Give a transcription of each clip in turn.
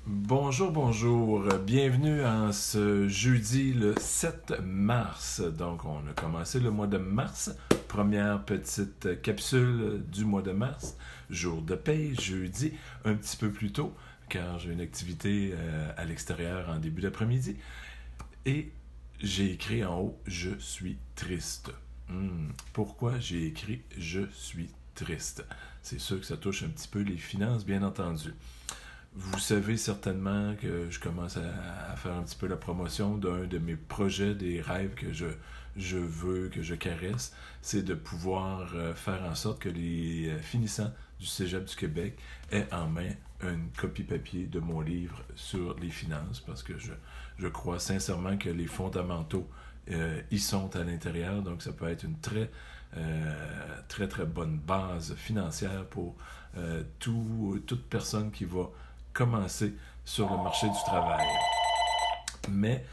Bonjour, bonjour. Bienvenue en ce jeudi le 7 mars. Donc, on a commencé le mois de mars. Première petite capsule du mois de mars. Jour de paye, jeudi, un petit peu plus tôt, car j'ai une activité à l'extérieur en début d'après-midi. Et j'ai écrit en haut « Je suis triste ». Pourquoi j'ai écrit « Je suis triste ». C'est sûr que ça touche un petit peu les finances, bien entendu. Vous savez certainement que je commence à faire un petit peu la promotion d'un de mes projets, des rêves que je veux, que je caresse, c'est de pouvoir faire en sorte que les finissants du Cégep du Québec aient en main une copie papier de mon livre sur les finances, parce que je crois sincèrement que les fondamentaux y sont à l'intérieur, donc ça peut être une très bonne base financière pour toute personne qui va commencer sur le marché du travail. Mais,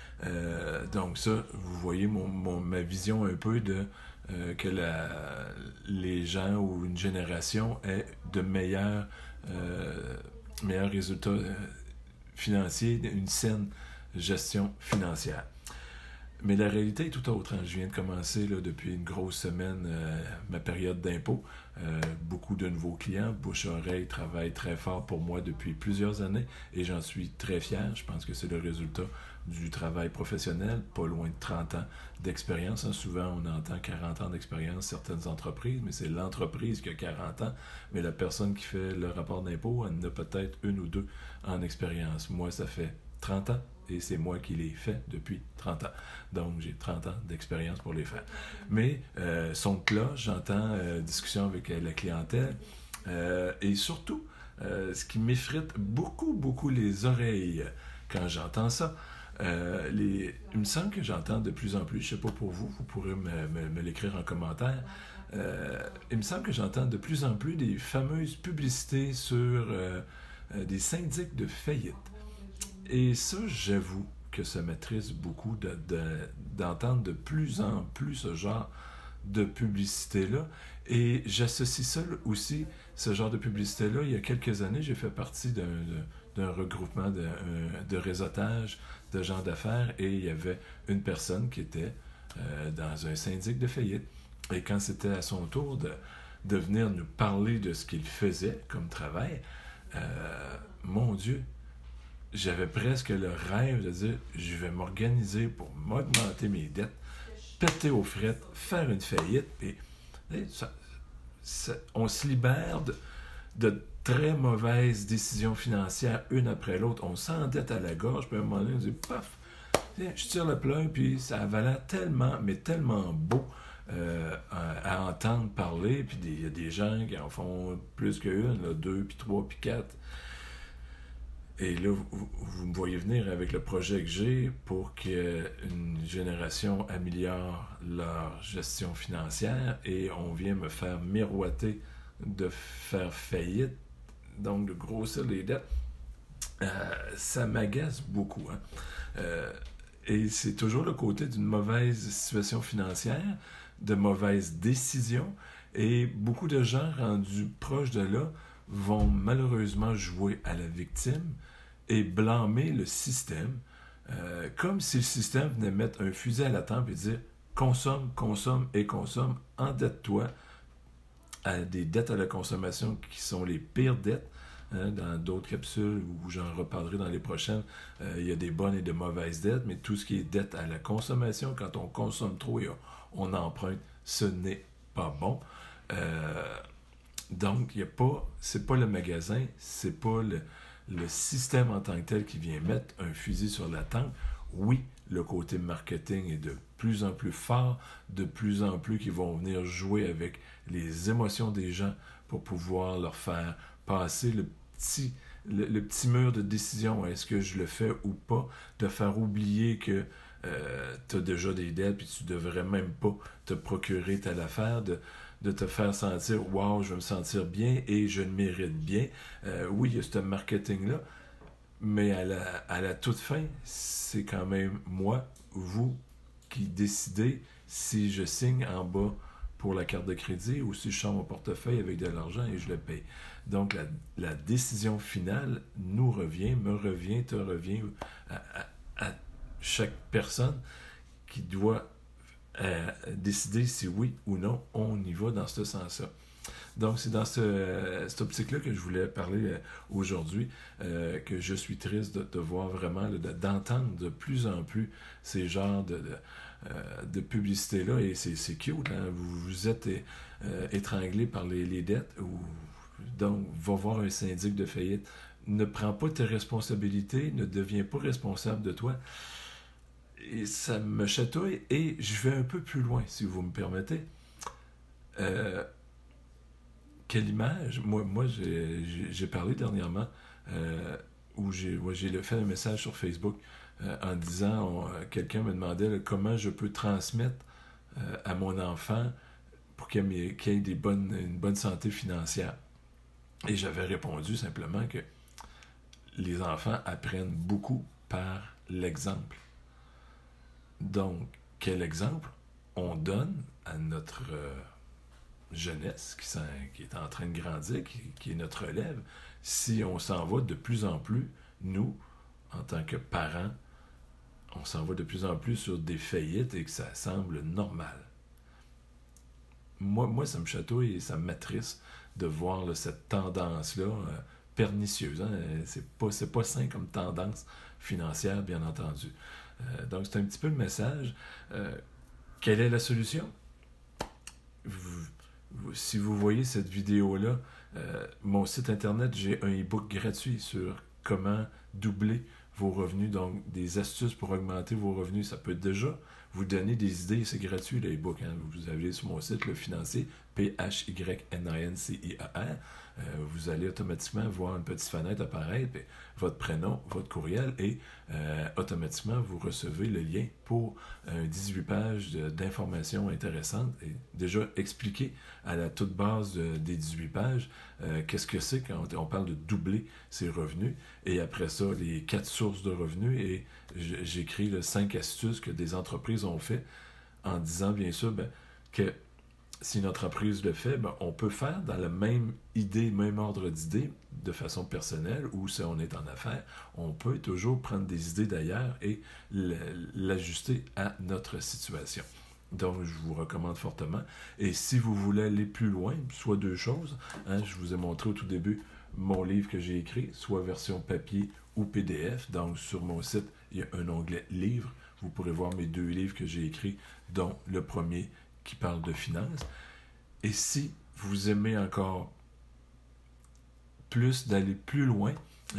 donc ça, vous voyez ma vision un peu de que les gens ou une génération aient de meilleurs résultats financiers, une saine gestion financière. Mais la réalité est tout autre. Je viens de commencer là, depuis une grosse semaine ma période d'impôt. Beaucoup de nouveaux clients. Bouche-oreille travaille très fort pour moi depuis plusieurs années et j'en suis très fier. Je pense que c'est le résultat du travail professionnel, pas loin de 30 ans d'expérience. Souvent, on entend 40 ans d'expérience certaines entreprises, mais c'est l'entreprise qui a 40 ans. Mais la personne qui fait le rapport d'impôt, elle en a peut-être une ou deux en expérience. Moi, ça fait 30 ans. Et c'est moi qui les fais depuis 30 ans. Donc, j'ai 30 ans d'expérience pour les faire. Mais, son de cloche, j'entends discussion avec la clientèle. Et surtout, ce qui m'effrite beaucoup les oreilles quand j'entends ça, il me semble que j'entends de plus en plus, je ne sais pas pour vous, vous pourrez me l'écrire en commentaire, il me semble que j'entends de plus en plus des fameuses publicités sur des syndics de faillite. Et ça, j'avoue que ça m'attriste beaucoup d'entendre de plus en plus ce genre de publicité-là. Et j'associe ça aussi, ce genre de publicité-là. Il y a quelques années, j'ai fait partie d'un regroupement de réseautage de gens d'affaires et il y avait une personne qui était dans un syndic de faillite. Et quand c'était à son tour de venir nous parler de ce qu'il faisait comme travail, mon Dieu, j'avais presque le rêve de dire je vais m'organiser pour m'augmenter mes dettes, péter aux frettes, faire une faillite. Et on se libère de très mauvaises décisions financières une après l'autre. On s'endette à la gorge, puis à un moment donné, on dit paf, je tire le plug, puis ça avait l'air tellement, mais tellement beau à entendre parler. Puis il y a des gens qui en font plus qu'une, là, 2, puis 3, puis 4. Et là, vous me voyez venir avec le projet que j'ai pour qu'une génération améliore leur gestion financière et on vient me faire miroiter de faire faillite, donc de grossir les dettes. Ça m'agace beaucoup. Et c'est toujours le côté d'une mauvaise situation financière, de mauvaises décisions et beaucoup de gens rendus proches de là vont malheureusement jouer à la victime et blâmer le système, comme si le système venait mettre un fusil à la tempe et dire « consomme, endette-toi » à des dettes à la consommation qui sont les pires dettes. Dans d'autres capsules où j'en reparlerai dans les prochaines, il y a des bonnes et de mauvaises dettes, mais tout ce qui est dette à la consommation, quand on consomme trop et on emprunte, ce n'est pas bon. Donc, c'est pas le magasin, c'est pas le système en tant que tel qui vient mettre un fusil sur la tempe. Oui, le côté marketing est de plus en plus fort, de plus en plus qui vont venir jouer avec les émotions des gens pour pouvoir leur faire passer le petit mur de décision. Est-ce que je le fais ou pas? De faire oublier que tu as déjà des dettes et tu ne devrais même pas te procurer telle affaire, de te faire sentir « wow, je vais me sentir bien et je le mérite bien ». Oui, il y a ce marketing-là, mais à la toute fin, c'est quand même moi, vous, qui décidez si je signe en bas pour la carte de crédit ou si je sors mon portefeuille avec de l'argent et je le paye. Donc, la décision finale nous revient, me revient, te revient à chaque personne qui doit décider si oui ou non on y va dans ce sens-là. Donc, c'est dans cette optique-là que je voulais parler aujourd'hui, que je suis triste de voir vraiment, d'entendre de plus en plus ces genres de publicité-là, et c'est cute, hein? Vous êtes étranglé par les dettes, donc, va voir un syndic de faillite. Ne prends pas tes responsabilités, ne deviens pas responsable de toi. Et ça me chatouille, et je vais un peu plus loin, si vous me permettez. Quelle image? Moi j'ai parlé dernièrement où j'ai fait un message sur Facebook en disant, quelqu'un me demandait comment je peux transmettre à mon enfant pour qu'il ait une bonne santé financière. Et j'avais répondu simplement que les enfants apprennent beaucoup par l'exemple. Donc, quel exemple on donne à notre jeunesse qui est en train de grandir, qui est notre relève, si on s'en va de plus en plus, nous, en tant que parents, on s'en va de plus en plus sur des faillites et que ça semble normal. Moi, ça me chatouille et ça m'attriste de voir là, cette tendance-là pernicieuse. Hein? C'est pas sain comme tendance financière, bien entendu. Donc, c'est un petit peu le message. Quelle est la solution? Si vous voyez cette vidéo-là, mon site internet, j'ai un e-book gratuit sur comment doubler vos revenus, donc des astuces pour augmenter vos revenus. Ça peut déjà vous donner des idées, c'est gratuit le e-book. Hein. Vous allez sur mon site, Le Financier, PHYNINCIER. Vous allez automatiquement voir une petite fenêtre apparaître, puis votre prénom, votre courriel, et automatiquement vous recevez le lien pour 18 pages d'informations intéressantes, et déjà expliqué à la toute base des 18 pages qu'est-ce que c'est quand on parle de doubler ses revenus, et après ça, les 4 sources de revenus, et j'écris 5 astuces que des entreprises ont fait en disant bien sûr que si une entreprise le fait, on peut faire dans la même idée, même ordre d'idées, de façon personnelle, ou si on est en affaires, on peut toujours prendre des idées d'ailleurs et l'ajuster à notre situation. Donc, je vous recommande fortement. Et si vous voulez aller plus loin, soit 2 choses, hein, je vous ai montré au tout début mon livre que j'ai écrit, soit version papier ou PDF. Donc, sur mon site, il y a un onglet « Livres ». Vous pourrez voir mes 2 livres que j'ai écrits, dont le premier qui parle de finances. Et si vous aimez encore plus, d'aller plus loin,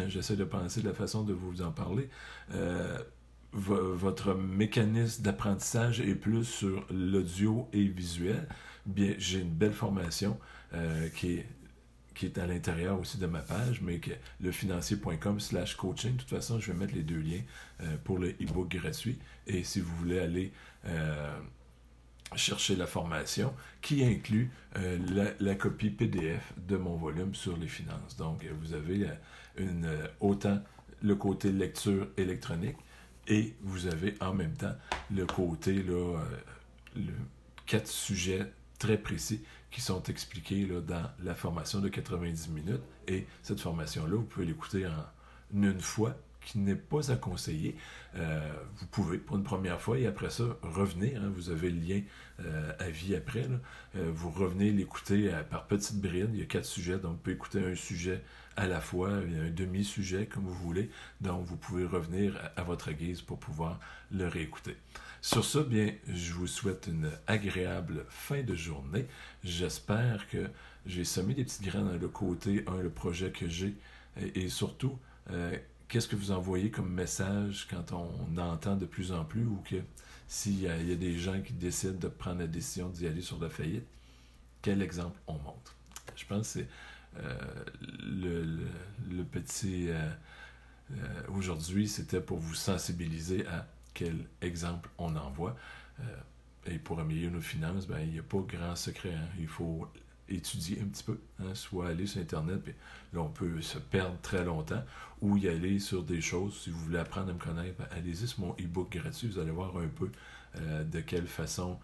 j'essaie de penser de la façon de vous en parler, votre mécanisme d'apprentissage est plus sur l'audio et visuel, bien, j'ai une belle formation qui est à l'intérieur aussi de ma page, mais que lefinancier.com/coaching. De toute façon, je vais mettre les 2 liens pour le e-book gratuit. Et si vous voulez aller chercher la formation qui inclut la copie PDF de mon volume sur les finances. Donc, vous avez autant le côté lecture électronique et vous avez en même temps le côté 4 sujets très précis qui sont expliqués dans la formation de 90 minutes. Et cette formation-là, vous pouvez l'écouter en une fois, qui n'est pas à conseiller. Vous pouvez pour une première fois et après ça, revenez. Hein, vous avez le lien à vie après. Vous revenez l'écouter par petites brides. Il y a 4 sujets, donc vous pouvez écouter un sujet à la fois, un demi-sujet comme vous voulez. Donc vous pouvez revenir à votre guise pour pouvoir le réécouter. Sur ça, bien, je vous souhaite une agréable fin de journée. J'espère que j'ai semé des petites graines dans le côté, le projet que j'ai et surtout, qu'est-ce que vous envoyez comme message quand on entend de plus en plus ou que s'il y a des gens qui décident de prendre la décision d'y aller sur la faillite, quel exemple on montre? Je pense que c'est le petit... aujourd'hui, c'était pour vous sensibiliser à quel exemple on envoie. Et pour améliorer nos finances, il n'y a pas grand secret. Hein? Il faut étudier un petit peu, hein? Soit aller sur Internet, puis là on peut se perdre très longtemps, ou y aller sur des choses, si vous voulez apprendre à me connaître, allez-y sur mon e-book gratuit, vous allez voir un peu de quelle façon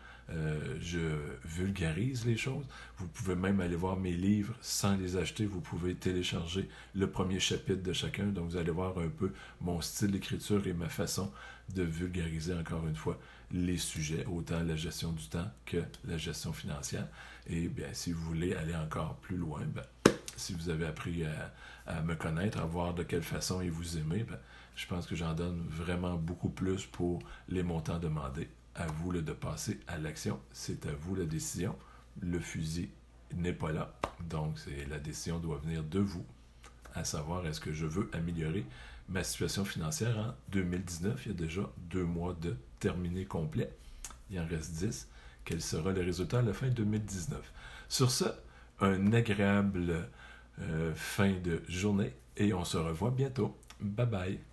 je vulgarise les choses. Vous pouvez même aller voir mes livres sans les acheter. Vous pouvez télécharger le premier chapitre de chacun. Donc, vous allez voir un peu mon style d'écriture et ma façon de vulgariser, encore une fois, les sujets, autant la gestion du temps que la gestion financière. Et bien, si vous voulez aller encore plus loin, ben, si vous avez appris à me connaître, à voir de quelle façon et vous aimer, ben, je pense que j'en donne vraiment beaucoup plus pour les montants demandés. À vous de passer à l'action. C'est à vous la décision. Le fusil n'est pas là. Donc, la décision doit venir de vous, à savoir est-ce que je veux améliorer ma situation financière en 2019. Il y a déjà 2 mois de terminé complet. Il en reste 10. Quel sera le résultat à la fin 2019? Sur ce, un agréable fin de journée et on se revoit bientôt. Bye bye!